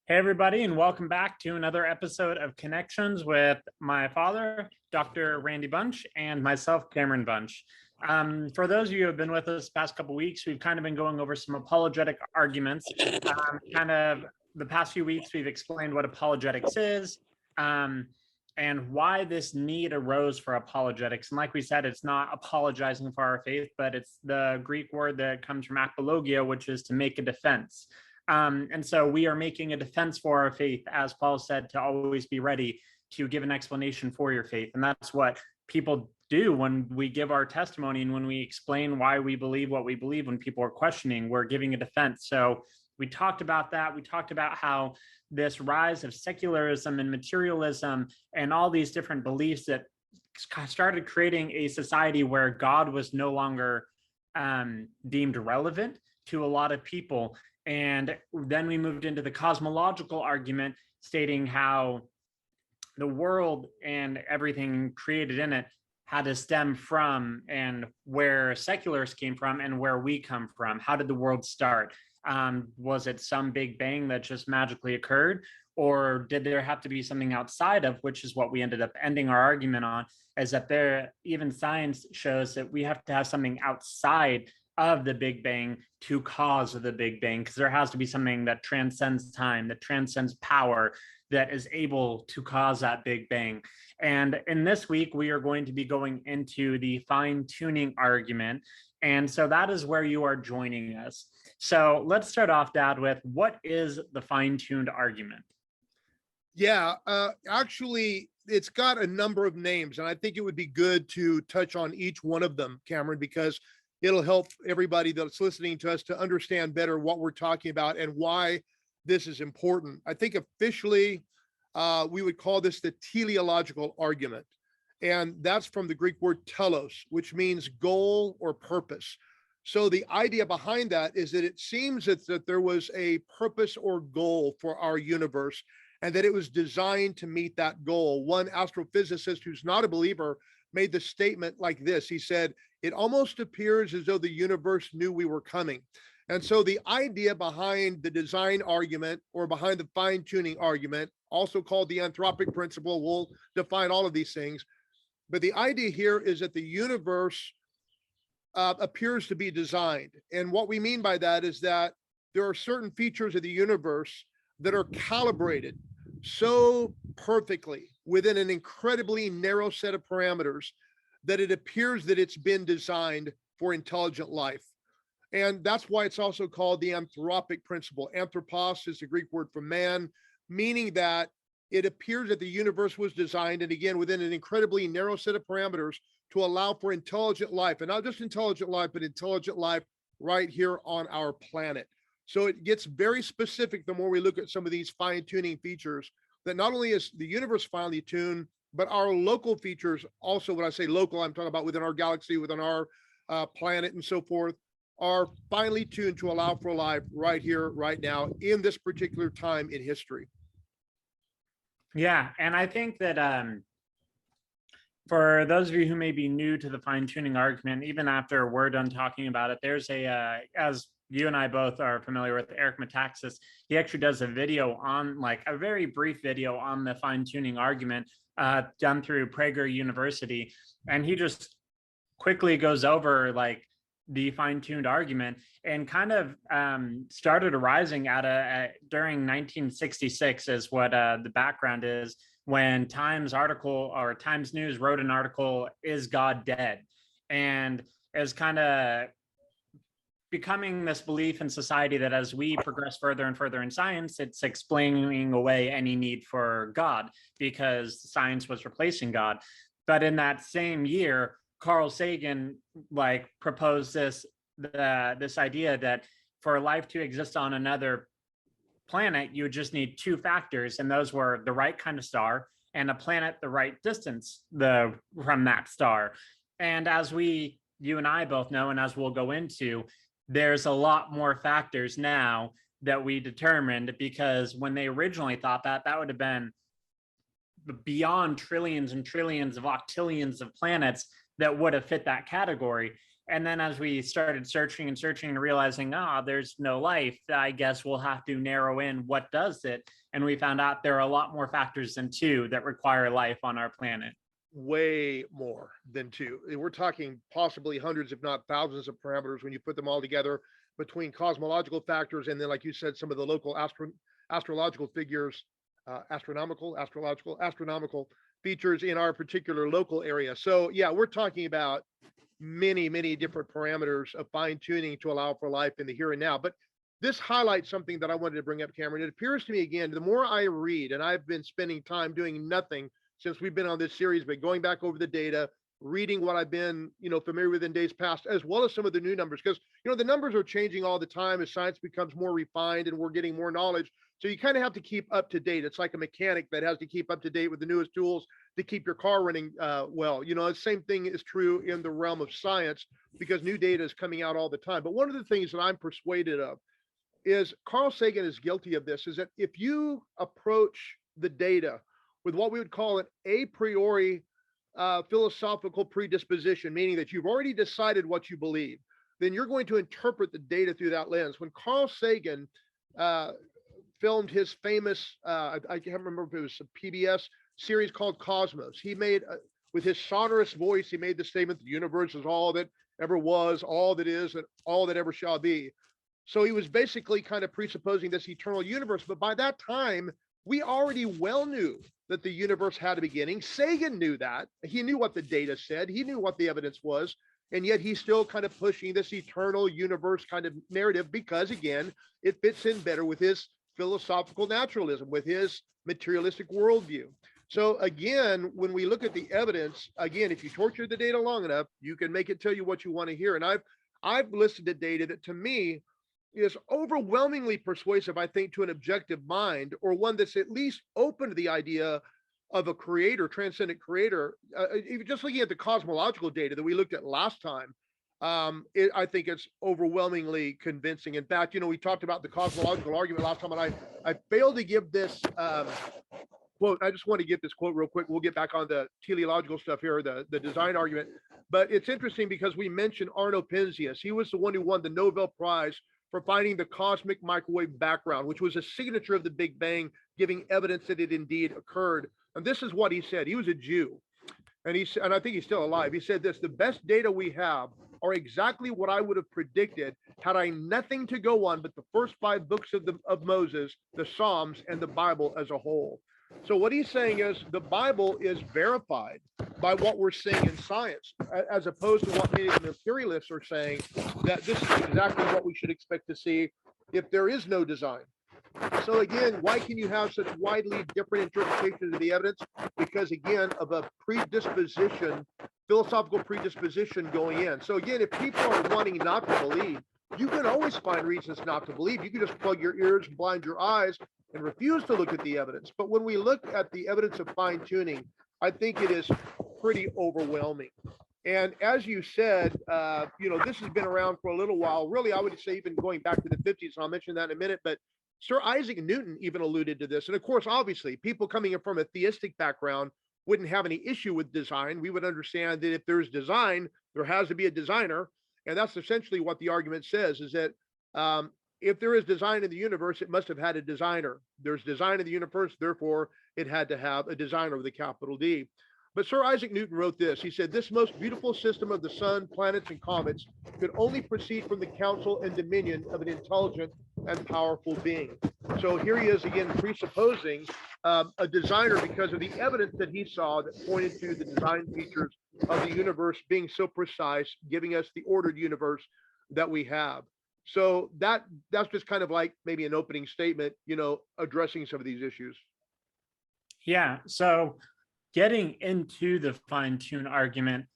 Hey, everybody, and welcome back to another episode of Connections with my father, Dr. Randy Bunch, and myself, Cameron Bunch. For those of you who have been with us the past couple of weeks, we've kind of been going over some apologetic arguments. The past few weeks, we've explained what apologetics is and why this need arose for apologetics. And like we said, it's not apologizing for our faith, but it's the Greek word that comes from apologia, which is to make a defense. And so we are making a defense for our faith, as Paul said, to always be ready to give an explanation for your faith. And that's what people do when we give our testimony and when we explain why we believe what we believe. When people are questioning, we're giving a defense. So we talked about that. We talked about how this rise of secularism and materialism and all these different beliefs that started creating a society where God was no longer deemed relevant to a lot of people. And then we moved into the cosmological argument, stating how the world and everything created in it had to stem from, and where secularists came from and where we come from. How did the world start? Was it some big bang that just magically occurred? Or did there have to be something outside of, which is what we ended up ending our argument on, is that even science shows that we have to have something outside of the Big Bang to cause the Big Bang, because there has to be something that transcends time, that transcends power, that is able to cause that Big Bang. And in this week, we are going to be going into the fine-tuning argument. And so that is where you are joining us. So let's start off, Dad, with what is the fine-tuned argument? Yeah, actually, it's got a number of names, and I think it would be good to touch on each one of them, Cameron, because it'll help everybody that's listening to us to understand better what we're talking about and why this is important. I think officially we would call this the teleological argument. And that's from the Greek word telos, which means goal or purpose. So the idea behind that is that it seems that there was a purpose or goal for our universe, and that it was designed to meet that goal. One astrophysicist who's not a believer made the statement like this. He said, "It almost appears as though the universe knew we were coming." And so the idea behind the design argument, or behind the fine-tuning argument, also called the anthropic principle, we'll define all of these things. But the idea here is that the universe appears to be designed. And what we mean by that is that there are certain features of the universe that are calibrated so perfectly within an incredibly narrow set of parameters that it appears that it's been designed for intelligent life. And that's why it's also called the anthropic principle. Anthropos is the Greek word for man, meaning that it appears that the universe was designed, and again, within an incredibly narrow set of parameters, to allow for intelligent life. And not just intelligent life, but intelligent life right here on our planet. So it gets very specific the more we look at some of these fine-tuning features, that not only is the universe finely tuned, but our local features also. When I say local, I'm talking about within our galaxy, within our planet and so forth, are finely tuned to allow for life right here, right now, in this particular time in history. Yeah, and I think that for those of you who may be new to the fine-tuning argument, even after we're done talking about it, there's as you and I both are familiar with, Eric Metaxas, he actually does a video on, like a very brief video on the fine-tuning argument done through Prager University. And he just quickly goes over like the fine-tuned argument, and kind of started arising during 1966 is what the background is, when Times News wrote an article, "Is God Dead?" And is kind of becoming this belief in society that as we progress further and further in science, it's explaining away any need for God, because science was replacing God. But in that same year, Carl Sagan proposed this idea that for life to exist on another planet, you would just need two factors, and those were the right kind of star and a planet the right distance from that star. And as you and I both know, and as we'll go into, there's a lot more factors now that we determined, because when they originally thought that would have been beyond trillions and trillions of octillions of planets that would have fit that category. And then as we started searching and searching and realizing, there's no life, I guess we'll have to narrow in what does it. And we found out there are a lot more factors than two that require life on our planet. Way more than two. We're talking possibly hundreds, if not thousands of parameters when you put them all together, between cosmological factors and then, like you said, some of the local astrological figures, astronomical features in our particular local area. So yeah, we're talking about many different parameters of fine tuning to allow for life in the here and now. But this highlights something that I wanted to bring up, Cameron. It appears to me, again, the more I read, and I've been spending time doing nothing since we've been on this series, but going back over the data, reading what I've been, familiar with in days past, as well as some of the new numbers, because, the numbers are changing all the time as science becomes more refined and we're getting more knowledge. So you kind of have to keep up to date. It's like a mechanic that has to keep up to date with the newest tools to keep your car running well. The same thing is true in the realm of science because new data is coming out all the time. But one of the things that I'm persuaded of is Carl Sagan is guilty of this, is that if you approach the data with what we would call an a priori philosophical predisposition, meaning that you've already decided what you believe, then you're going to interpret the data through that lens. When Carl Sagan filmed his famous, I can't remember if it was a PBS series called Cosmos, he made, with his sonorous voice, he made the statement, the universe is all that ever was, all that is, and all that ever shall be. So he was basically kind of presupposing this eternal universe. But by that time, we already well knew that the universe had a beginning. Sagan knew that. He knew what the data said. He knew what the evidence was. And yet he's still kind of pushing this eternal universe kind of narrative because, again, it fits in better with his philosophical naturalism, with his materialistic worldview. So again, when we look at the evidence, again, if you torture the data long enough, you can make it tell you what you want to hear. And I've listed the data that to me is overwhelmingly persuasive, I think, to an objective mind, or one that's at least open to the idea of a creator, transcendent creator. Even just looking at the cosmological data that we looked at last time, I think it's overwhelmingly convincing. In fact, we talked about the cosmological argument last time, and I failed to give this quote. I just want to get this quote real quick. We'll get back on the teleological stuff here, the design argument. But it's interesting because we mentioned Arno Penzias. He was the one who won the Nobel Prize for finding the cosmic microwave background, which was a signature of the Big Bang, giving evidence that it indeed occurred. And this is what he said. He was a Jew, and I think he's still alive. He said this: the best data we have are exactly what I would have predicted had I nothing to go on but the first 5 books of Moses, the Psalms, and the Bible as a whole. So what he's saying is the Bible is verified by what we're seeing in science, as opposed to what many of the materialists are saying, that this is exactly what we should expect to see if there is no design. So again, why can you have such widely different interpretations of the evidence? Because again, of a predisposition, philosophical predisposition going in. So again, if people are wanting not to believe, you can always find reasons not to believe. You can just plug your ears, blind your eyes, and refuse to look at the evidence. But when we look at the evidence of fine tuning, I think it is pretty overwhelming. And as you said, this has been around for a little while. Really, I would say even going back to the 50s, and I'll mention that in a minute. But Sir Isaac Newton even alluded to this. And of course, obviously, people coming in from a theistic background wouldn't have any issue with design. We would understand that if there's design, there has to be a designer. And that's essentially what the argument says, is that if there is design in the universe, it must have had a designer. There's design in the universe, therefore it had to have a designer with a capital D. But Sir Isaac Newton wrote this. He said, this most beautiful system of the sun, planets, and comets could only proceed from the counsel and dominion of an intelligent and powerful being. So here he is again presupposing a designer because of the evidence that he saw that pointed to the design features of the universe being so precise, giving us the ordered universe that we have. So that's just kind of like maybe an opening statement, addressing some of these issues. Yeah. So getting into the fine-tune argument,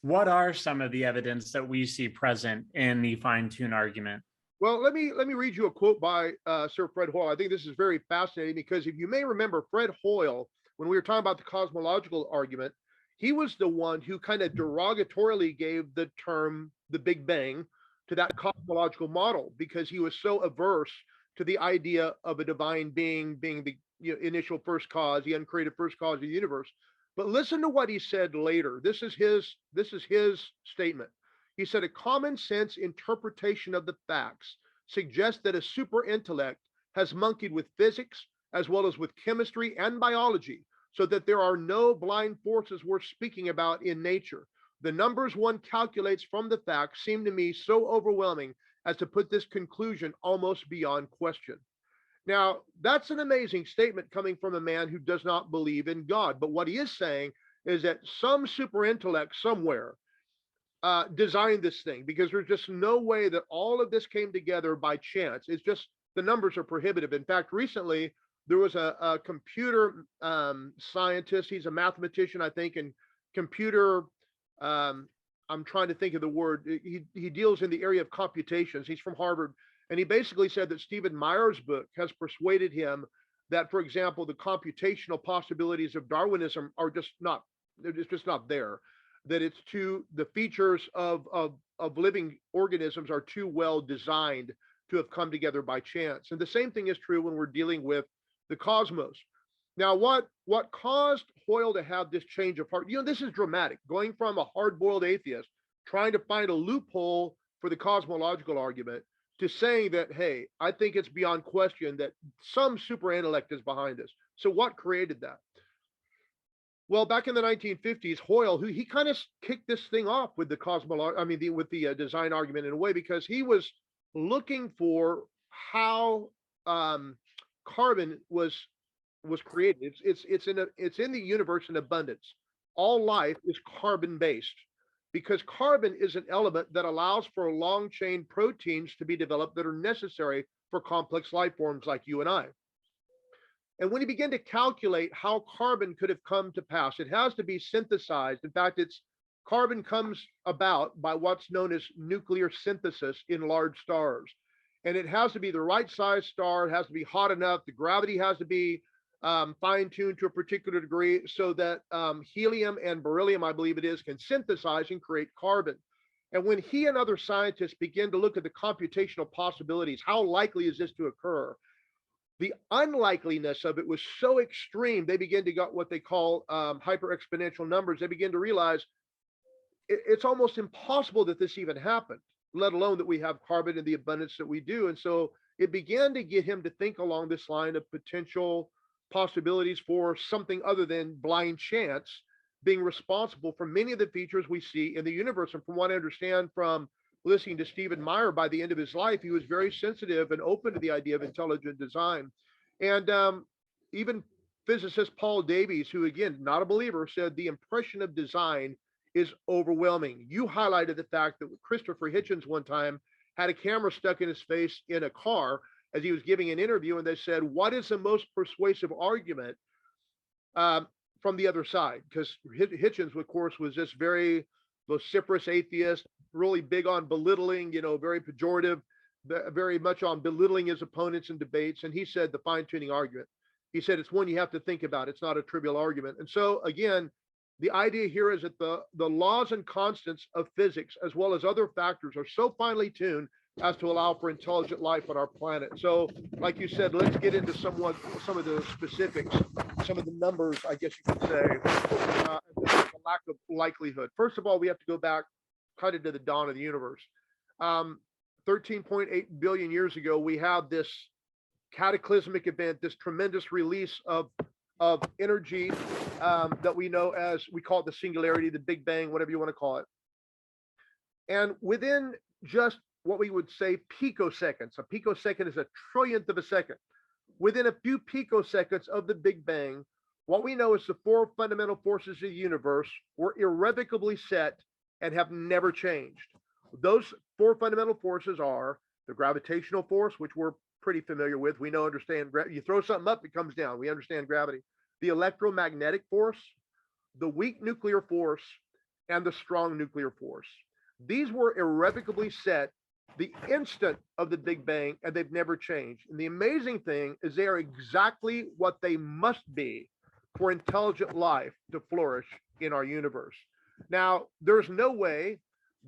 what are some of the evidence that we see present in the fine-tune argument? Well, let me read you a quote by Sir Fred Hoyle. I think this is very fascinating because if you may remember, Fred Hoyle, when we were talking about the cosmological argument, he was the one who kind of derogatorily gave the term the Big Bang to that cosmological model because he was so averse to the idea of a divine being the initial first cause, the uncreated first cause of the universe. But listen to what he said later. This is his statement. He said, a common sense interpretation of the facts suggests that a super intellect has monkeyed with physics as well as with chemistry and biology, so that there are no blind forces worth speaking about in nature. The numbers one calculates from the facts seem to me so overwhelming as to put this conclusion almost beyond question. Now, that's an amazing statement coming from a man who does not believe in God. But what he is saying is that some super intellect somewhere designed this thing, because there's just no way that all of this came together by chance. It's just the numbers are prohibitive. In fact, recently there was a computer scientist. He's a mathematician, I think, and computer. I'm trying to think of the word. He deals in the area of computations. He's from Harvard. And he basically said that Stephen Meyer's book has persuaded him that, for example, the computational possibilities of Darwinism are just not, they're just not there. That it's too, the features of living organisms are too well designed to have come together by chance. And the same thing is true when we're dealing with the cosmos. Now, what caused Hoyle to have this change of heart? This is dramatic, going from a hard-boiled atheist, trying to find a loophole for the cosmological argument, to saying that, hey, I think it's beyond question that some super intellect is behind this. So what created that? Well, back in the 1950s, Hoyle, who he kind of kicked this thing off with the design argument in a way, because he was looking for how carbon was created. It's in the universe in abundance. All life is carbon based, because carbon is an element that allows for long chain proteins to be developed that are necessary for complex life forms like you and I. And when you begin to calculate how carbon could have come to pass, it has to be synthesized. In fact, carbon comes about by what's known as nuclear synthesis in large stars. And it has to be the right size star. It has to be hot enough. The gravity has to be fine-tuned to a particular degree, so that helium and beryllium, I believe it is, can synthesize and create carbon. And when he and other scientists begin to look at the computational possibilities, how likely is this to occur? The unlikeliness of it was so extreme, they begin to get what they call hyper exponential numbers. They begin to realize it's almost impossible that this even happened, let alone that we have carbon in the abundance that we do. And so it began to get him to think along this line of potential possibilities for something other than blind chance being responsible for many of the features we see in the universe. And from what I understand from listening to Stephen Meyer, by the end of his life, he was very sensitive and open to the idea of intelligent design. And even physicist Paul Davies, who, again, not a believer, said the impression of design is overwhelming. You highlighted the fact that Christopher Hitchens one time had a camera stuck in his face in a car as he was giving an interview, and they said, what is the most persuasive argument from the other side? Because Hitchens, of course, was this very vociferous atheist, really big on belittling, very pejorative, very much on belittling his opponents in debates. And he said the fine-tuning argument. He said it's one you have to think about. It's not a trivial argument. And so, again, the idea here is that the laws and constants of physics, as well as other factors, are so finely tuned as to allow for intelligent life on our planet. So, like you said, let's get into some of the specifics, some of the numbers, I guess you could say, and the lack of likelihood. First of all, we have to go back kind of to the dawn of the universe. 13.8 billion years ago, we have this cataclysmic event, this tremendous release of energy that we know as, we call it the singularity, the Big Bang, whatever you want to call it. And within just what we would say picoseconds, a picosecond is a trillionth of a second. Within a few picoseconds of the Big Bang, what we know is the four fundamental forces of the universe were irrevocably set and have never changed. Those four fundamental forces are the gravitational force, which we're pretty familiar with. We know, understand, you throw something up, it comes down. We understand gravity. The electromagnetic force, the weak nuclear force, and the strong nuclear force. These were irrevocably set the instant of the Big Bang, and they've never changed. And the amazing thing is they are exactly what they must be for intelligent life to flourish in our universe. Now, there's no way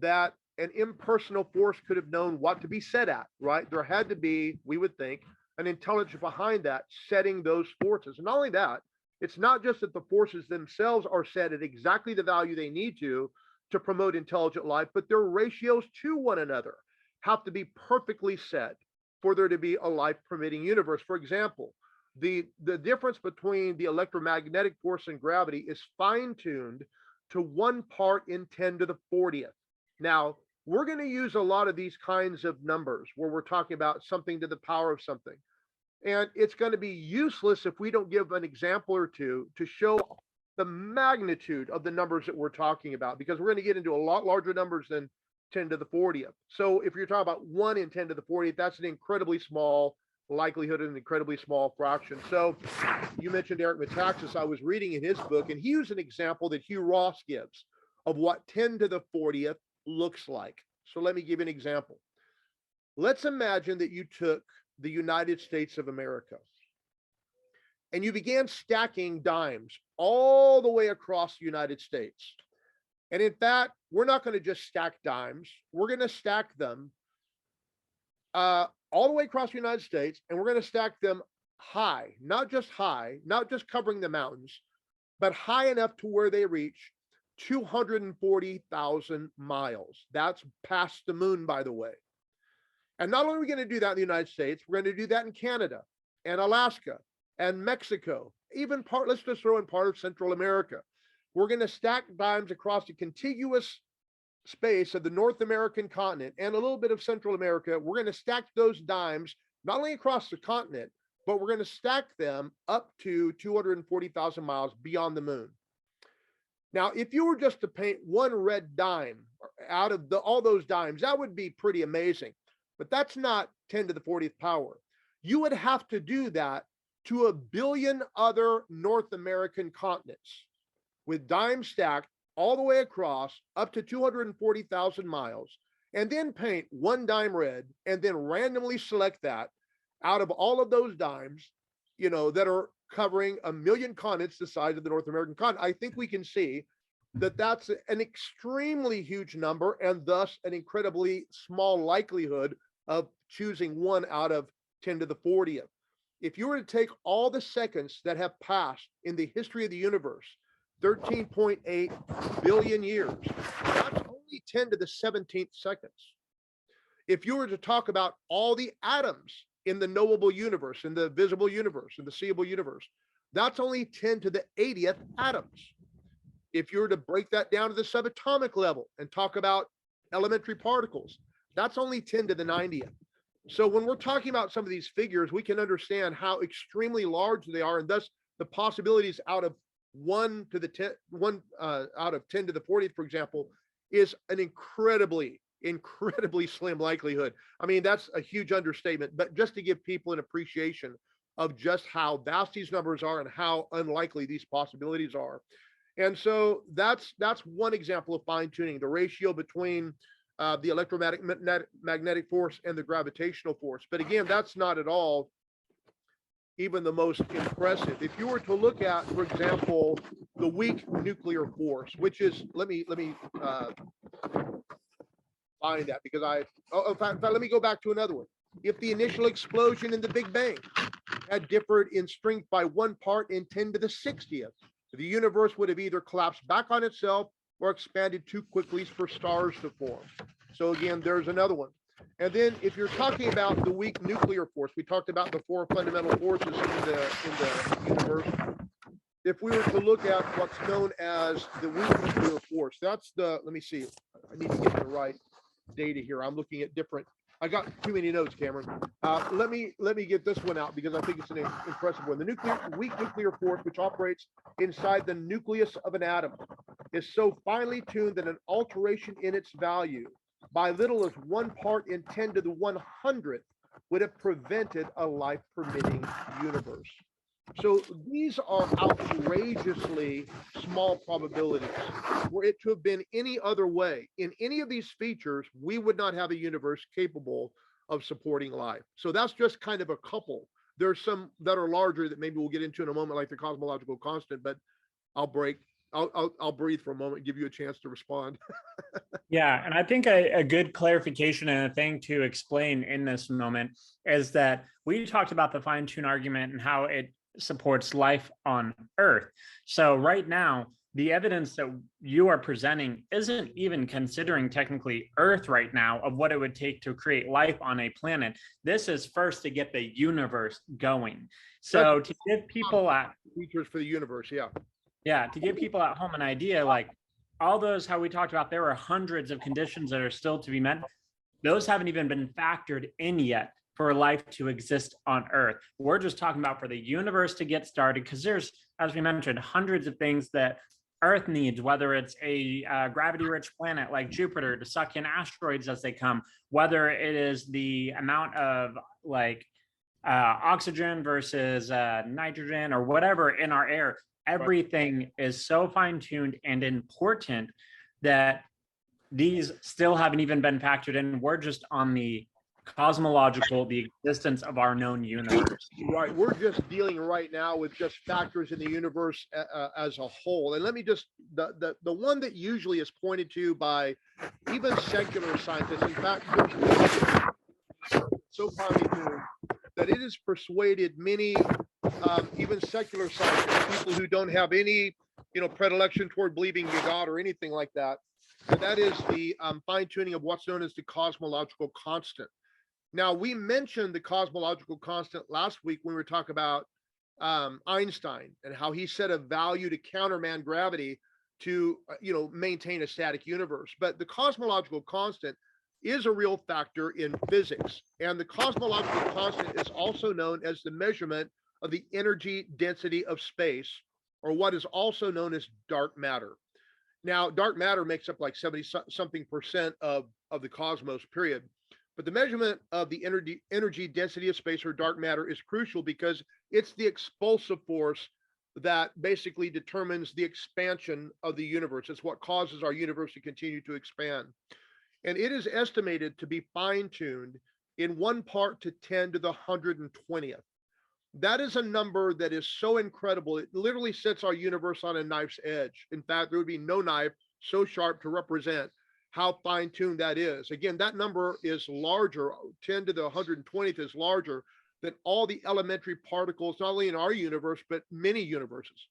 that an impersonal force could have known what to be set at, right? There had to be, we would think, an intelligence behind that setting those forces. And not only that, It's not just that the forces themselves are set at exactly the value they need to promote intelligent life, but their ratios to one another have to be perfectly set for there to be a life permitting universe. For example, the difference between the electromagnetic force and gravity is fine tuned to 1 part in 10 to the 40th. Now, we're going to use a lot of these kinds of numbers where we're talking about something to the power of something. And it's going to be useless if we don't give an example or two to show the magnitude of the numbers that we're talking about, because we're going to get into a lot larger numbers than 10 to the 40th. So if you're talking about 1 in 10 to the 40th, that's an incredibly small likelihood and an incredibly small fraction. So you mentioned Eric Metaxas. I was reading in his book, and he used an example that Hugh Ross gives of what 10 to the 40th looks like. So let me give you an example. Let's imagine that you took the United States of America and you began stacking dimes all the way across the United States. And in fact, we're not going to just stack dimes. We're going to stack them all the way across the United States, and we're going to stack them high, not just covering the mountains, but high enough to where they reach 240,000 miles. That's past the moon, by the way. And not only are we going to do that in the United States, we're going to do that in Canada and Alaska and Mexico, even let's just throw in part of Central America. We're going to stack dimes across the contiguous space of the North American continent and a little bit of Central America. We're going to stack those dimes not only across the continent, but we're going to stack them up to 240,000 miles beyond the moon. Now, if you were just to paint one red dime out of all those dimes, that would be pretty amazing. But that's not 10 to the 40th power. You would have to do that to 1 billion other North American continents with dimes stacked all the way across up to 240,000 miles, and then paint one dime red and then randomly select that out of all of those dimes, that are covering 1 million continents the size of the North American continent. I think we can see that that's an extremely huge number and thus an incredibly small likelihood of choosing one out of 10 to the 40th. If you were to take all the seconds that have passed in the history of the universe, 13.8 billion years, that's only 10 to the 17th seconds. If you were to talk about all the atoms in the knowable universe, in the visible universe, in the seeable universe, that's only 10 to the 80th atoms. If you were to break that down to the subatomic level and talk about elementary particles, that's only 10 to the 90th. So when we're talking about some of these figures, we can understand how extremely large they are, and thus the possibilities out of 1 out of 10 to the 40th, for example, is an incredibly slim likelihood. I mean, that's a huge understatement, but just to give people an appreciation of just how vast these numbers are and how unlikely these possibilities are. And so that's one example of fine tuning, the ratio between the electromagnetic force and the gravitational force. But again, that's not at all even the most impressive. If you were to look at, for example, the weak nuclear force, which is, let me find that, because in fact, let me go back to another one. If the initial explosion in the Big Bang had differed in strength by 1 part in 10 to the 60th, the universe would have either collapsed back on itself or expanded too quickly for stars to form. So again, there's another one. And then if you're talking about the weak nuclear force, we talked about the 4 fundamental forces in the universe. If we were to look at what's known as the weak nuclear force, that's the, let me see, I need to get the right data here. I'm looking at different, I got too many notes, Cameron. Let me get this one out because I think it's an impressive one. The weak nuclear force, which operates inside the nucleus of an atom, is so finely tuned that an alteration in its value by little as 1 part in 10 to the 100th would have prevented a life-permitting universe. So these are outrageously small probabilities. Were it to have been any other way, in any of these features, we would not have a universe capable of supporting life. So that's just kind of a couple. There's some that are larger that maybe we'll get into in a moment, like the cosmological constant, but I'll breathe for a moment and give you a chance to respond. Yeah, and I think a good clarification and a thing to explain in this moment is that we talked about the fine-tune argument and how it supports life on Earth. So right now, the evidence that you are presenting isn't even considering technically Earth right now of what it would take to create life on a planet. This is first to get the universe going. So to give people features for the universe, to give people at home an idea, like all those, how we talked about, there are hundreds of conditions that are still to be met. Those haven't even been factored in yet for life to exist on Earth. We're just talking about for the universe to get started, because there's, as we mentioned, hundreds of things that Earth needs, whether it's a gravity-rich planet like Jupiter to suck in asteroids as they come, whether it is the amount of like oxygen versus nitrogen or whatever in our air. Everything is so fine-tuned and important that these still haven't even been factored in. We're just on the cosmological, the existence of our known universe. Right. We're just dealing right now with just factors in the universe as a whole. And let me just, the one that usually is pointed to by even secular scientists, in fact, so powerful that it has persuaded many, even secular scientists, people who don't have any, predilection toward believing in God or anything like that. And that is the fine-tuning of what's known as the cosmological constant. Now, we mentioned the cosmological constant last week when we were talking about Einstein and how he set a value to counterman gravity to, maintain a static universe. But the cosmological constant is a real factor in physics. And the cosmological constant is also known as the measurement of the energy density of space, or what is also known as dark matter. Now, dark matter makes up like 70-something% of the cosmos, period. But the measurement of the energy density of space, or dark matter, is crucial because it's the expulsive force that basically determines the expansion of the universe. It's what causes our universe to continue to expand. And it is estimated to be fine-tuned in 1 part to 10 to the 120th. That is a number that is so incredible. It literally sets our universe on a knife's edge. In fact, there would be no knife so sharp to represent how fine-tuned that is. Again, that number is larger, 10 to the 120th is larger than all the elementary particles, not only in our universe, but many universes.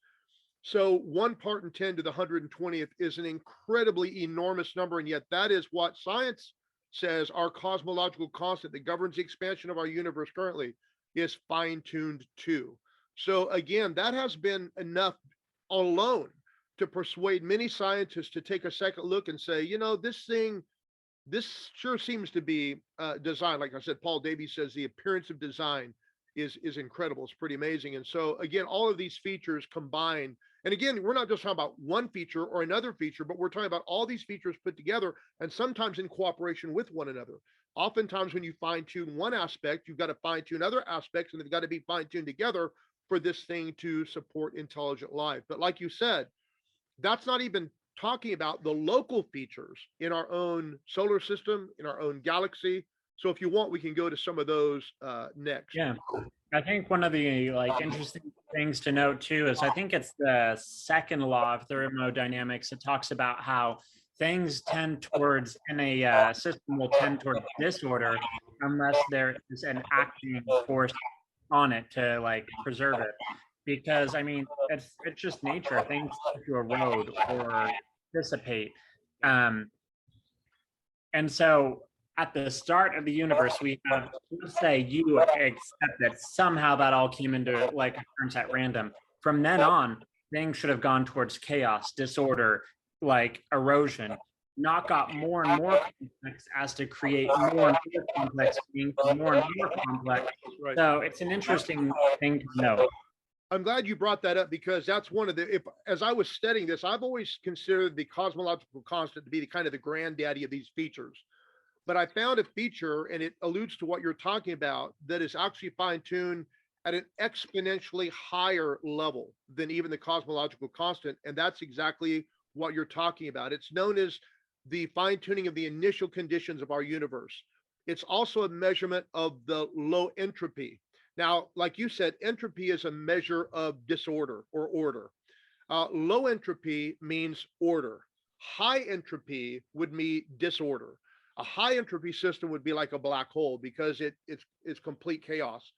So 1 part in 10 to the 120th is an incredibly enormous number. And yet that is what science says our cosmological constant that governs the expansion of our universe currently is fine-tuned to. So again, that has been enough alone to persuade many scientists to take a second look and say, this sure seems to be designed. Like I said, Paul Davies says the appearance of design is incredible. It's pretty amazing. And so again, all of these features combined, and again, we're not just talking about one feature or another feature, but we're talking about all these features put together and sometimes in cooperation with one another. Oftentimes when you fine tune one aspect, you've got to fine tune other aspects, and they've got to be fine tuned together for this thing to support intelligent life. But like you said, that's not even talking about the local features in our own solar system, in our own galaxy. So if you want, we can go to some of those next. Yeah, I think one of the interesting things to note too is I think it's the second law of thermodynamics. It talks about how things tend towards, in a system will tend toward disorder unless there is an acting force on it to preserve it. Because I mean, it's just nature. Things to erode or dissipate. And so at the start of the universe, we have, let's say you accept that somehow that all came into occurrence at random. From then on, things should have gone towards chaos, disorder, erosion, not got more and more complex as to create more and more complex beings, more and more complex. Right. So it's an interesting thing to know. I'm glad you brought that up, because that's one of the, as I was studying this, I've always considered the cosmological constant to be the kind of the granddaddy of these features. But I found a feature, and it alludes to what you're talking about, that is actually fine-tuned at an exponentially higher level than even the cosmological constant. And that's exactly what you're talking about. It's known as the fine-tuning of the initial conditions of our universe. It's also a measurement of the low entropy. Now, like you said, entropy is a measure of disorder or order. Low entropy means order. High entropy would mean disorder. A high entropy system would be like a black hole because it's complete chaos.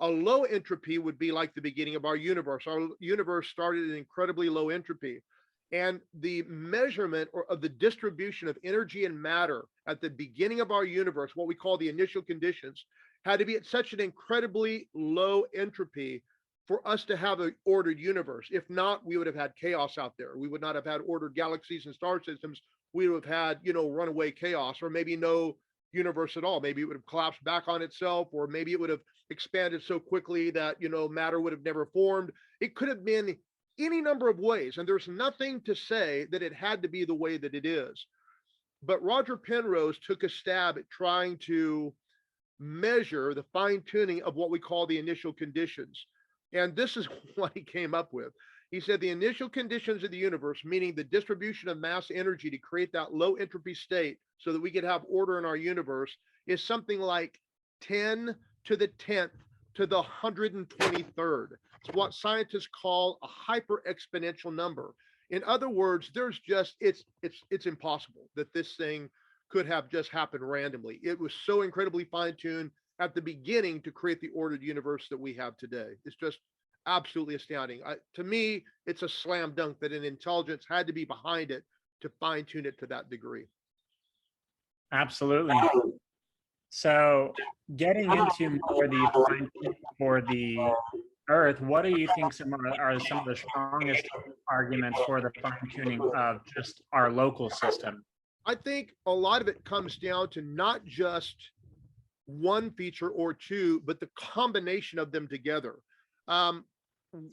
A low entropy would be like the beginning of our universe. Our universe started at incredibly low entropy. And the measurement of the distribution of energy and matter at the beginning of our universe, what we call the initial conditions, had to be at such an incredibly low entropy for us to have an ordered universe. If not, we would have had chaos out there. We would not have had ordered galaxies and star systems. We would have had, runaway chaos, or maybe no universe at all. Maybe it would have collapsed back on itself, or maybe it would have expanded so quickly that, matter would have never formed. It could have been any number of ways, and there's nothing to say that it had to be the way that it is. But Roger Penrose took a stab at trying to measure the fine tuning of what we call the initial conditions. And this is what he came up with. He said the initial conditions of the universe, meaning the distribution of mass energy to create that low entropy state so that we could have order in our universe, is something like 10 to the 10th to the 123rd. It's what scientists call a hyper exponential number. In other words, there's just, it's impossible that this thing could have just happened randomly. It was so incredibly fine-tuned at the beginning to create the ordered universe that we have today. It's just absolutely astounding. To me, it's a slam dunk that an intelligence had to be behind it to fine-tune it to that degree. Absolutely. So getting into more the fine tuning for the Earth, what do you think are some of the strongest arguments for the fine tuning of just our local system? I think a lot of it comes down to not just one feature or two, but the combination of them together.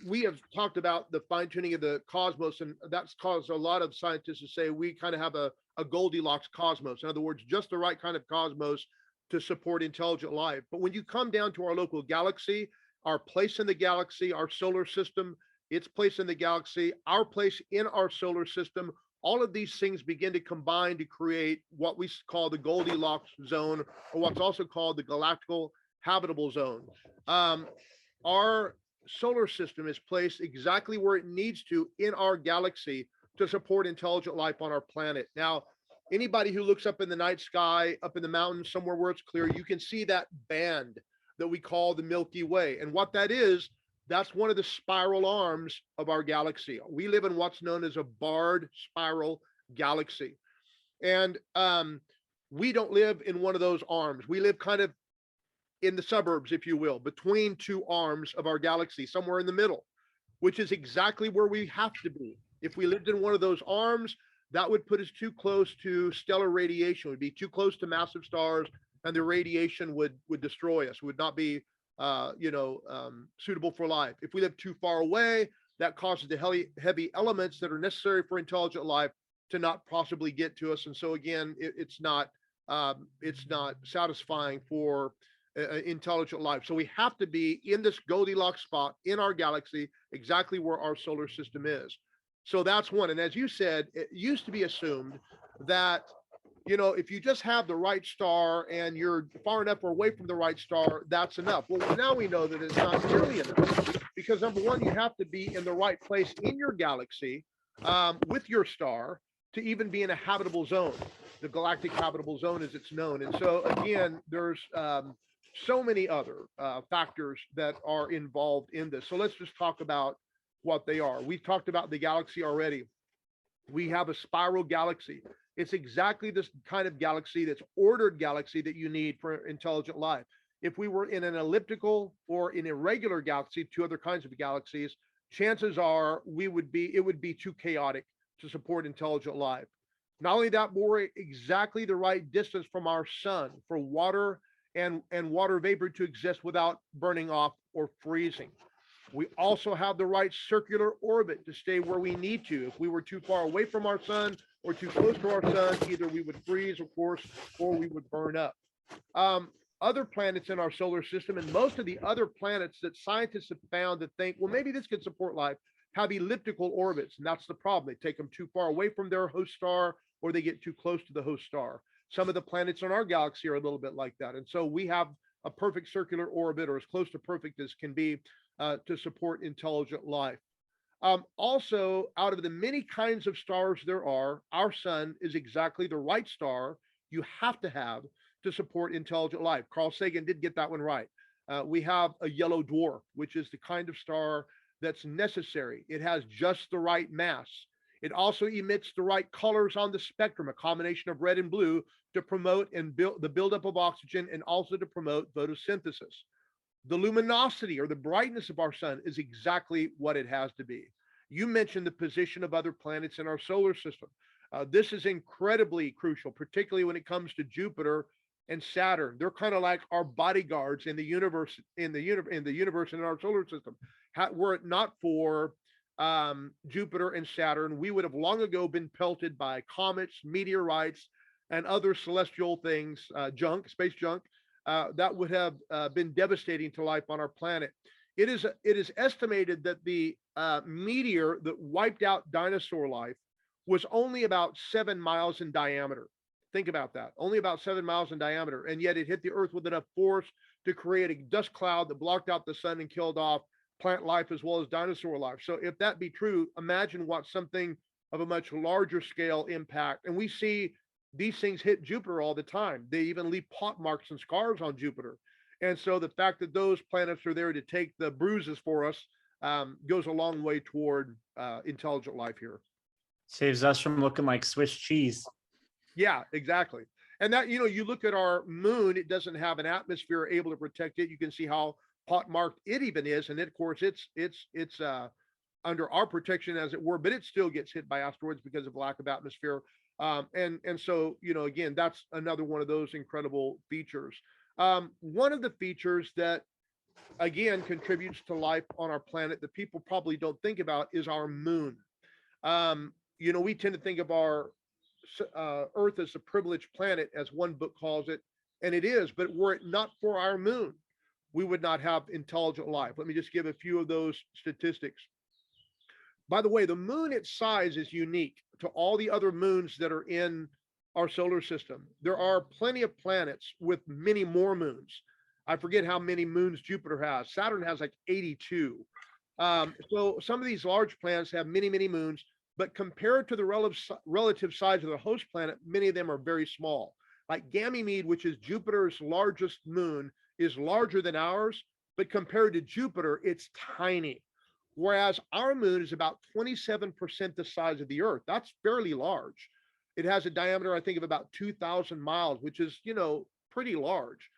We have talked about the fine tuning of the cosmos, and that's caused a lot of scientists to say we kind of have a Goldilocks cosmos. In other words, just the right kind of cosmos to support intelligent life. But when you come down to our local galaxy, our place in the galaxy, our solar system, its place in the galaxy, our place in our solar system, all of these things begin to combine to create what we call the Goldilocks zone, or what's also called the Galactical Habitable Zone. Our solar system is placed exactly where it needs to in our galaxy to support intelligent life on our planet. Now, anybody who looks up in the night sky, up in the mountains, somewhere where it's clear, you can see that band that we call the Milky Way. And what that is, that's one of the spiral arms of our galaxy. We live in what's known as a barred spiral galaxy. And we don't live in one of those arms. We live kind of in the suburbs, if you will, between two arms of our galaxy, somewhere in the middle, which is exactly where we have to be. If we lived in one of those arms, that would put us too close to stellar radiation, would be too close to massive stars, and the radiation would destroy us, would not be suitable for life. If we live too far away, that causes the heavy elements that are necessary for intelligent life to not possibly get to us. And so again, it's not satisfying for intelligent life. So we have to be in this Goldilocks spot in our galaxy, exactly where our solar system is. So that's one. And as you said, it used to be assumed that, if you just have the right star and you're far enough away from the right star, that's enough. Well, now we know that it's not nearly enough, because number one, you have to be in the right place in your galaxy with your star to even be in a habitable zone. The galactic habitable zone, as it's known. And so again, there's so many other factors that are involved in this. So let's just talk about what they are. We've talked about the galaxy already. We have a spiral galaxy. It's exactly this kind of galaxy, that's ordered galaxy, that you need for intelligent life. If we were in an elliptical or in a regular galaxy, two other kinds of galaxies, chances are it would be too chaotic to support intelligent life. Not only that, we're exactly the right distance from our sun for water and water vapor to exist without burning off or freezing. We also have the right circular orbit to stay where we need to. If we were too far away from our sun or too close to our sun, either we would freeze, of course, or we would burn up. Other planets in our solar system, and most of the other planets that scientists have found that think, well, maybe this could support life, have elliptical orbits. And that's the problem. They take them too far away from their host star, or they get too close to the host star. Some of the planets in our galaxy are a little bit like that. And so we have a perfect circular orbit, or as close to perfect as can be, to support intelligent life. Also, out of the many kinds of stars there are, our sun is exactly the right star you have to have to support intelligent life. Carl Sagan did get that one right. We have a yellow dwarf, which is the kind of star that's necessary. It has just the right mass. It also emits the right colors on the spectrum, a combination of red and blue, to promote and build the buildup of oxygen and also to promote photosynthesis. The luminosity or the brightness of our sun is exactly what it has to be. You mentioned the position of other planets in our solar system. This is incredibly crucial, particularly when it comes to Jupiter and Saturn. They're kind of like our bodyguards in the universe, in the universe and in our solar system. Were it not for Jupiter and Saturn, we would have long ago been pelted by comets, meteorites, and other celestial things, junk, space junk, that would have been devastating to life on our planet. It is estimated that the meteor that wiped out dinosaur life was only about 7 miles in diameter. Think about that, only about 7 miles in diameter, and yet it hit the Earth with enough force to create a dust cloud that blocked out the sun and killed off plant life as well as dinosaur life. So if that be true, imagine what something of a much larger scale impact. And we see these things hit Jupiter all the time. They even leave pot marks and scars on Jupiter. And so the fact that those planets are there to take the bruises for us goes a long way toward intelligent life here. Saves us from looking like Swiss cheese. Yeah, exactly. And that, you look at our moon, it doesn't have an atmosphere able to protect it. You can see how pot marked it even is. And of course, it's under our protection, as it were, but it still gets hit by asteroids because of lack of atmosphere. And so, again, that's another one of those incredible features. One of the features that, again, contributes to life on our planet that people probably don't think about is our moon. We tend to think of our Earth as a privileged planet, as one book calls it, and it is, but were it not for our moon, we would not have intelligent life. Let me just give a few of those statistics. By the way, the moon, its size is unique to all the other moons that are in our solar system. There are plenty of planets with many more moons. I forget how many moons Jupiter has. Saturn has like 82. So some of these large planets have many, many moons, but compared to the relative size of the host planet, many of them are very small. Like Ganymede, which is Jupiter's largest moon, is larger than ours, but compared to Jupiter, it's tiny. Whereas our moon is about 27% the size of the Earth. That's fairly large. It has a diameter, I think, of about 2,000 miles, which is, pretty large.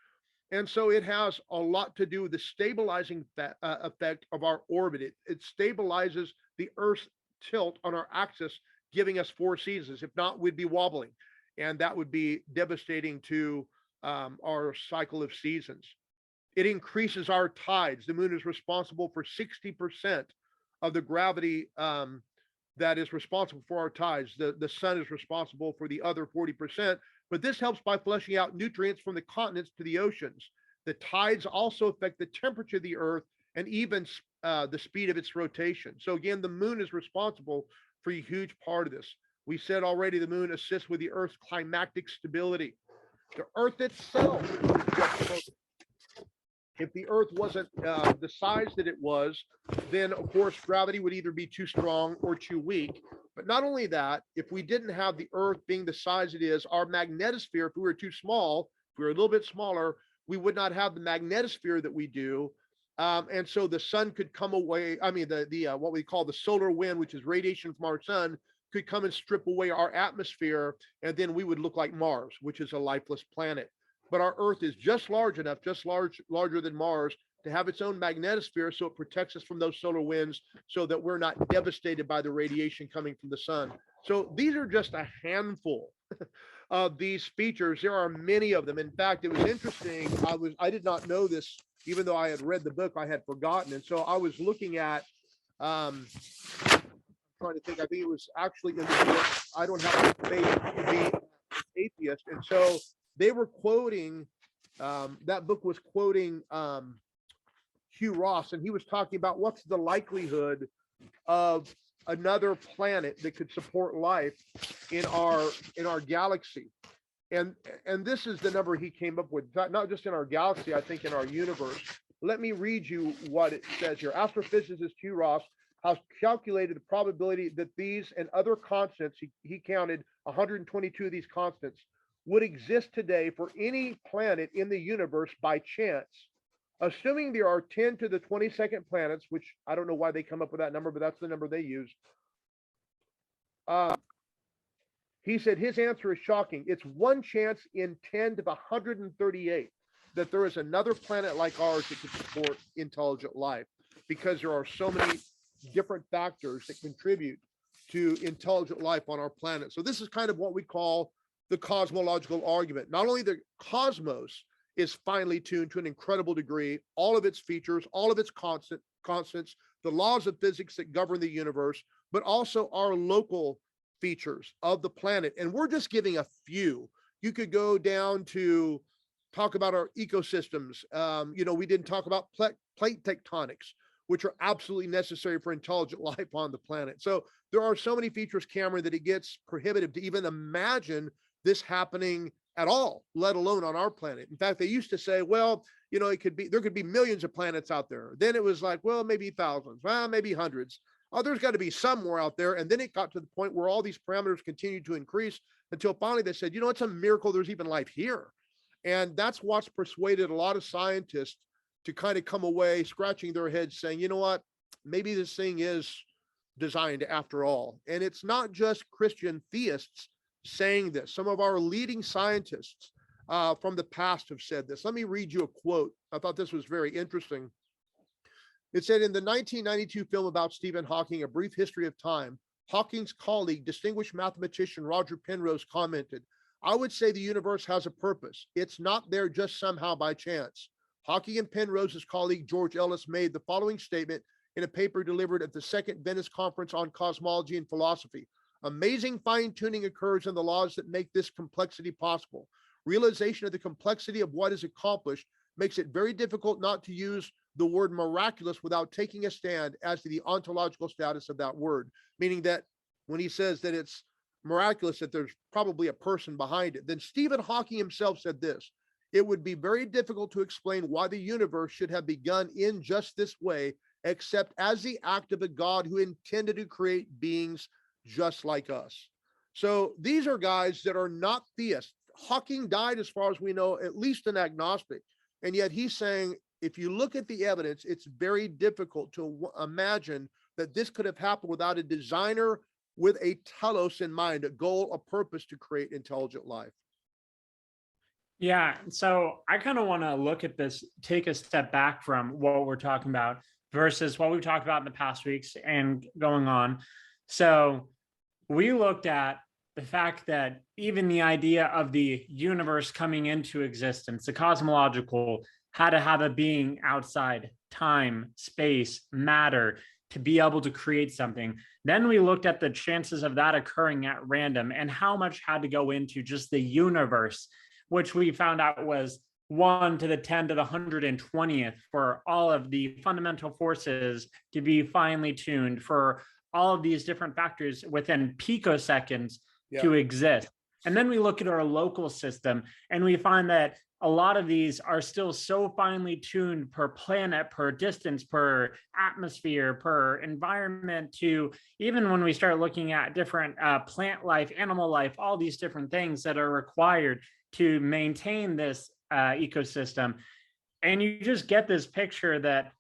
And so it has a lot to do with the stabilizing effect of our orbit. It stabilizes the Earth's tilt on our axis, giving us 4 seasons. If not, we'd be wobbling. And that would be devastating to our cycle of seasons. It increases our tides. The moon is responsible for 60% of the gravity that is responsible for our tides. The sun is responsible for the other 40%, but this helps by flushing out nutrients from the continents to the oceans. The tides also affect the temperature of the Earth and even the speed of its rotation. So again, the moon is responsible for a huge part of this. We said already the moon assists with the Earth's climatic stability. The Earth itself, if the Earth wasn't the size that it was, then of course gravity would either be too strong or too weak. But not only that, if we didn't have the Earth being the size it is, our magnetosphere, if we were too small, if we were a little bit smaller, we would not have the magnetosphere that we do. And so the sun could come away. I mean, the what we call the solar wind, which is radiation from our sun, could come and strip away our atmosphere, and then we would look like Mars, which is a lifeless planet. But our Earth is just large enough, larger than Mars, to have its own magnetosphere, so it protects us from those solar winds, so that we're not devastated by the radiation coming from the sun. So these are just a handful of these features. There are many of them. In fact, it was interesting. I did not know this, even though I had read the book, I had forgotten. And so I was looking at, trying to think, I think it was actually in the book, I Don't Have Faith to Be an Atheist. And so they were quoting, that book was quoting Hugh Ross, and he was talking about what's the likelihood of another planet that could support life in our galaxy. And this is the number he came up with, not just in our galaxy, I think in our universe. Let me read you what it says here. Astrophysicist Hugh Ross has calculated the probability that these and other constants, he counted 122 of these constants, would exist today for any planet in the universe by chance assuming there are 10 to the 22nd planets, which I don't know why they come up with that number, but that's the number they use. He said his answer is shocking. It's one chance in 10 to the 138 that there is another planet like ours that could support intelligent life, because there are so many different factors that contribute to intelligent life on our planet. So this is kind of what we call the cosmological argument. Not only the cosmos is finely tuned to an incredible degree, all of its features, all of its constants, the laws of physics that govern the universe, but also our local features of the planet. And we're just giving a few. You could go down to talk about our ecosystems. We didn't talk about plate tectonics, which are absolutely necessary for intelligent life on the planet. So there are so many features, Cameron, that it gets prohibitive to even imagine this happening at all, let alone on our planet. In fact, they used to say, well, there could be millions of planets out there. Then it was like, well, maybe thousands, well, maybe hundreds. Oh, there's got to be some more out there. And then it got to the point where all these parameters continued to increase until finally they said, it's a miracle there's even life here. And that's what's persuaded a lot of scientists to kind of come away scratching their heads saying, you know what, maybe this thing is designed after all. And it's not just Christian theists saying this. Some of our leading scientists from the past have said this. Let me read you a quote. I thought this was very interesting. It said, in the 1992 film about Stephen Hawking, A Brief History of Time, Hawking's colleague, distinguished mathematician Roger Penrose, commented, I would say the universe has a purpose. It's not there just somehow by chance. Hawking and Penrose's colleague, George Ellis, made the following statement in a paper delivered at the Second Venice Conference on Cosmology and Philosophy. Amazing fine-tuning occurs in the laws that make this complexity possible. Realization of the complexity of what is accomplished makes it very difficult not to use the word miraculous without taking a stand as to the ontological status of that word, meaning that when he says that it's miraculous, that there's probably a person behind it. Then Stephen Hawking himself said this, it would be very difficult to explain why the universe should have begun in just this way, except as the act of a God who intended to create beings just like us. So these are guys that are not theists. Hawking died, as far as we know, at least an agnostic. And yet he's saying, if you look at the evidence, it's very difficult to imagine that this could have happened without a designer with a telos in mind, a goal, a purpose to create intelligent life. Yeah, so I kind of want to look at this, take a step back from what we're talking about versus what we've talked about in the past weeks and going on. So we looked at the fact that even the idea of the universe coming into existence, the cosmological, had to have a being outside time, space, matter to be able to create something. Then we looked at the chances of that occurring at random and how much had to go into just the universe, which we found out was 1 to the 10 to the 120th for all of the fundamental forces to be finely tuned, for all of these different factors within picoseconds to exist. And then we look at our local system and we find that a lot of these are still so finely tuned per planet, per distance, per atmosphere, per environment, to even when we start looking at different plant life, animal life, all these different things that are required to maintain this ecosystem. And you just get this picture that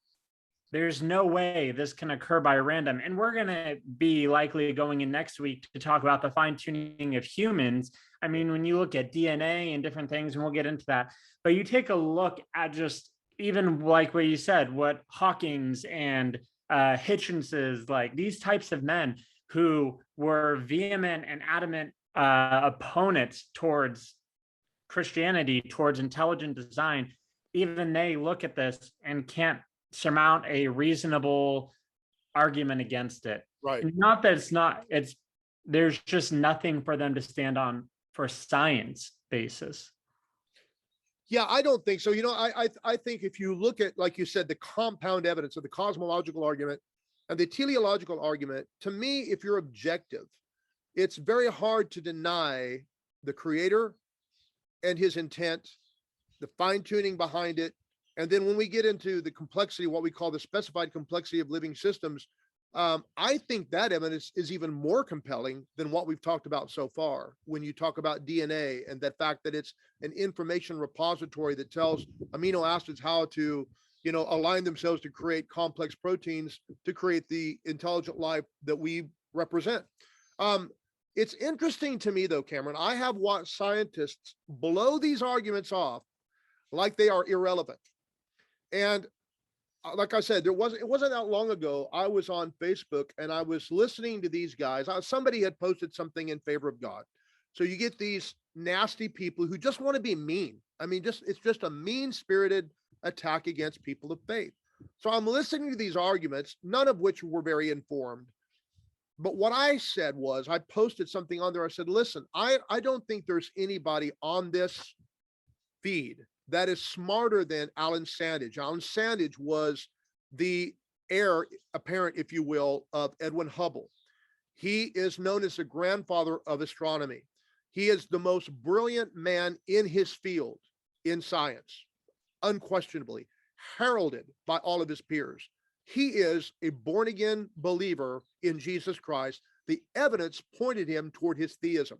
there's no way this can occur by random. And we're going to be likely going in next week to talk about the fine tuning of humans. I mean, when you look at DNA and different things, and we'll get into that, but you take a look at just even like what you said, what Hawking's and Hitchens's, like these types of men who were vehement and adamant opponents towards Christianity, towards intelligent design, even they look at this and can't surmount a reasonable argument against it. Right. Not that there's just nothing for them to stand on for science basis. Yeah, I don't think so. I think if you look at, like you said, the compound evidence of the cosmological argument and the teleological argument, to me, if you're objective, it's very hard to deny the creator and his intent, the fine tuning behind it. And then when we get into the complexity, what we call the specified complexity of living systems, I think that evidence is even more compelling than what we've talked about so far. When you talk about DNA and that fact that it's an information repository that tells amino acids how to align themselves to create complex proteins to create the intelligent life that we represent. It's interesting to me, though, Cameron, I have watched scientists blow these arguments off like they are irrelevant. And like I said, it wasn't that long ago, I was on Facebook and I was listening to these guys. Somebody had posted something in favor of God. So you get these nasty people who just want to be mean. I mean, it's just a mean-spirited attack against people of faith. So I'm listening to these arguments, none of which were very informed. But what I said was, I posted something on there. I said, listen, I don't think there's anybody on this feed that is smarter than Alan Sandage. Alan Sandage was the heir apparent, if you will, of Edwin Hubble. He is known as the grandfather of astronomy. He is the most brilliant man in his field in science, unquestionably, heralded by all of his peers. He is a born-again believer in Jesus Christ. The evidence pointed him toward his theism.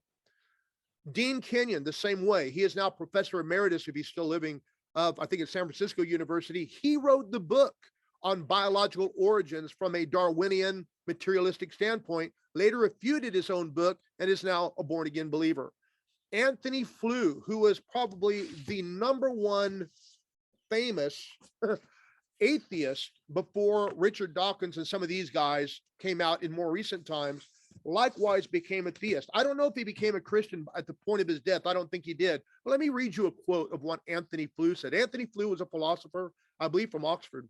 Dean Kenyon, the same way. He is now professor emeritus, if he's still living, I think at San Francisco University. He wrote the book on biological origins from a Darwinian materialistic standpoint, later refuted his own book, and is now a born-again believer. Anthony Flew, who was probably the #1 famous atheist before Richard Dawkins and some of these guys came out in more recent times, likewise became a theist. I don't know if he became a Christian at the point of his death. I don't think he did. But let me read you a quote of what Anthony Flew said. Anthony Flew was a philosopher, I believe from Oxford,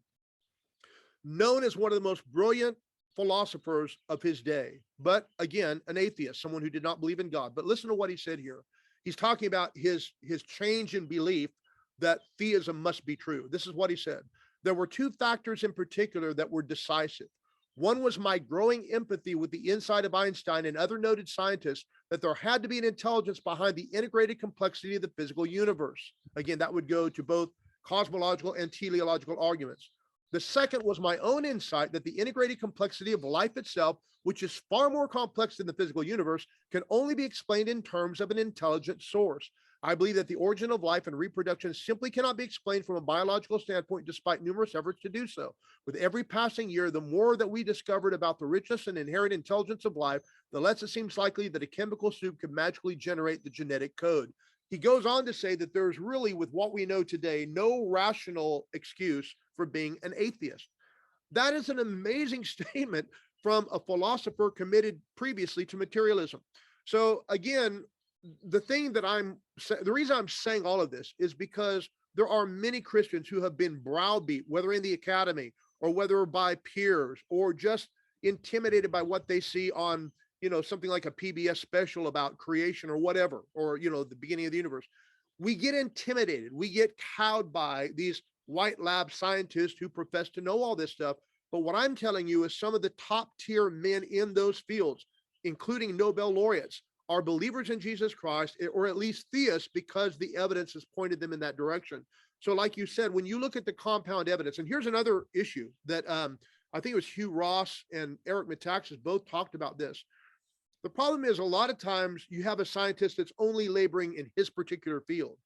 known as one of the most brilliant philosophers of his day, but again, an atheist, someone who did not believe in God. But listen to what he said here. He's talking about his change in belief that theism must be true. This is what he said. There were 2 factors in particular that were decisive. One was my growing empathy with the insight of Einstein and other noted scientists that there had to be an intelligence behind the integrated complexity of the physical universe. Again, that would go to both cosmological and teleological arguments. The second was my own insight that the integrated complexity of life itself, which is far more complex than the physical universe, can only be explained in terms of an intelligent source. I believe that the origin of life and reproduction simply cannot be explained from a biological standpoint, despite numerous efforts to do so. With every passing year, the more that we discovered about the richness and inherent intelligence of life, the less it seems likely that a chemical soup could magically generate the genetic code. He goes on to say that there's really, with what we know today, no rational excuse for being an atheist. That is an amazing statement from a philosopher committed previously to materialism. So again, the reason I'm saying all of this is because there are many Christians who have been browbeat, whether in the academy or whether by peers or just intimidated by what they see on, something like a PBS special about creation or whatever, or, the beginning of the universe. We get intimidated. We get cowed by these white lab scientists who profess to know all this stuff. But what I'm telling you is some of the top tier men in those fields, including Nobel laureates, are believers in Jesus Christ, or at least theists, because the evidence has pointed them in that direction. So like you said, when you look at the compound evidence, and here's another issue that I think it was Hugh Ross and Eric Metaxas both talked about this. The problem is a lot of times you have a scientist that's only laboring in his particular field.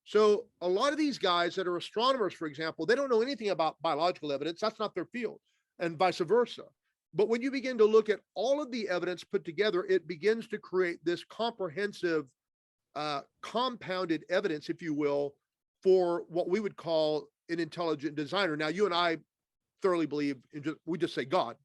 So a lot of these guys that are astronomers, for example, they don't know anything about biological evidence. That's not their field, and vice versa. But when you begin to look at all of the evidence put together, it begins to create this comprehensive, compounded evidence, if you will, for what we would call an intelligent designer. Now, you and I thoroughly believe we just say God,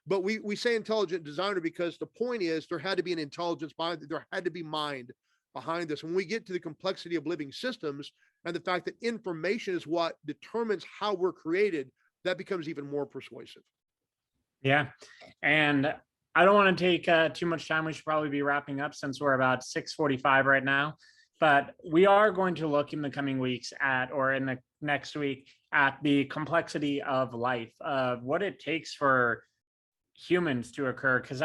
but we say intelligent designer because the point is there had to be an intelligence behind it. There had to be mind behind this. When we get to the complexity of living systems and the fact that information is what determines how we're created, that becomes even more persuasive. Yeah. And I don't want to take too much time. We should probably be wrapping up since we're about 6:45 right now. But we are going to look in the coming weeks or in the next week, at the complexity of life, of what it takes for humans to occur. Because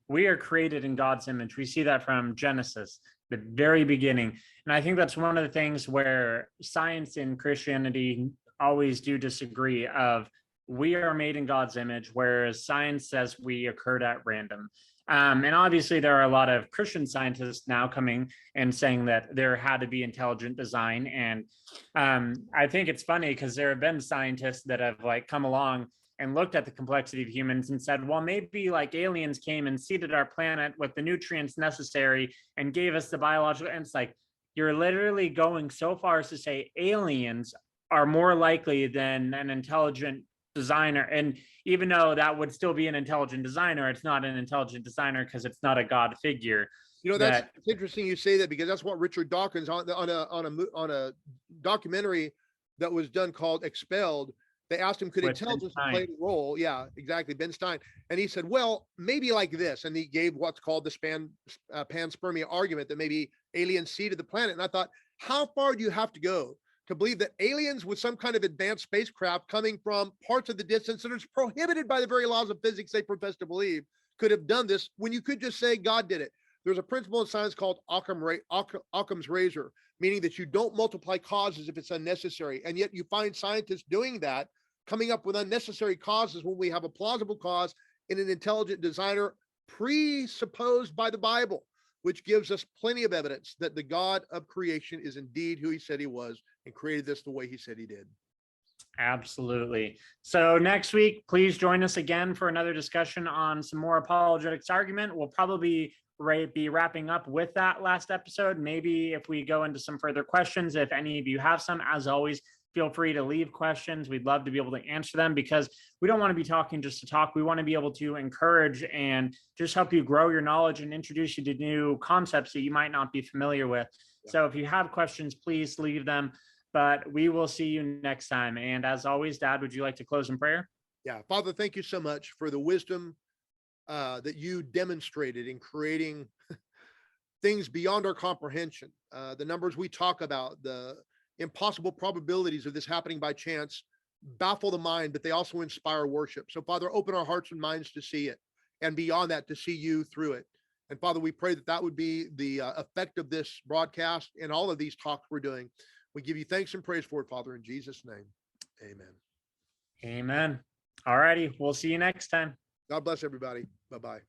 we are created in God's image. We see that from Genesis, the very beginning. And I think that's one of the things where science and Christianity always do disagree of, we are made in God's image, whereas science says we occurred at random. And obviously, there are a lot of Christian scientists now coming and saying that there had to be intelligent design. And I think it's funny because there have been scientists that have like come along and looked at the complexity of humans and said, well, maybe like aliens came and seeded our planet with the nutrients necessary and gave us the biological. And it's like, you're literally going so far as to say aliens are more likely than an intelligent designer. And even though that would still be an intelligent designer, it's not an intelligent designer because it's not a God figure. You know, that's it's interesting you say that, because that's what Richard Dawkins on a documentary that was done called Expelled. They asked him, could intelligence play a role? Yeah, exactly. Ben Stein. And he said, well, maybe like this. And he gave what's called the panspermia argument, that maybe aliens seeded the planet. And I thought, how far do you have to go to believe that aliens with some kind of advanced spacecraft coming from parts of the distance that is prohibited by the very laws of physics they profess to believe could have done this, when you could just say God did it? There's a principle in science called Occam's razor, meaning that you don't multiply causes if it's unnecessary. And yet you find scientists doing that, coming up with unnecessary causes when we have a plausible cause in an intelligent designer presupposed by the Bible, which gives us plenty of evidence that the God of creation is indeed who he said he was and created this the way he said he did. Absolutely. So next week, please join us again for another discussion on some more apologetics argument. We'll probably be wrapping up with that last episode. Maybe if we go into some further questions, if any of you have some, as always, feel free to leave questions. We'd love to be able to answer them, because we don't want to be talking just to talk. We want to be able to encourage and just help you grow your knowledge and introduce you to new concepts that you might not be familiar with. Yeah. So if you have questions, please leave them, but we will see you next time. And as always, Dad, would you like to close in prayer? Yeah. Father, thank you so much for the wisdom that you demonstrated in creating things beyond our comprehension. The numbers we talk about, the impossible probabilities of this happening by chance, baffle the mind, but they also inspire worship. So Father, open our hearts and minds to see it, and beyond that, to see you through it. And Father, we pray that that would be the effect of this broadcast and all of these talks we're doing. We give you thanks and praise for it, Father, in Jesus' name. Amen. Amen. All righty. We'll see you next time. God bless everybody. Bye-bye.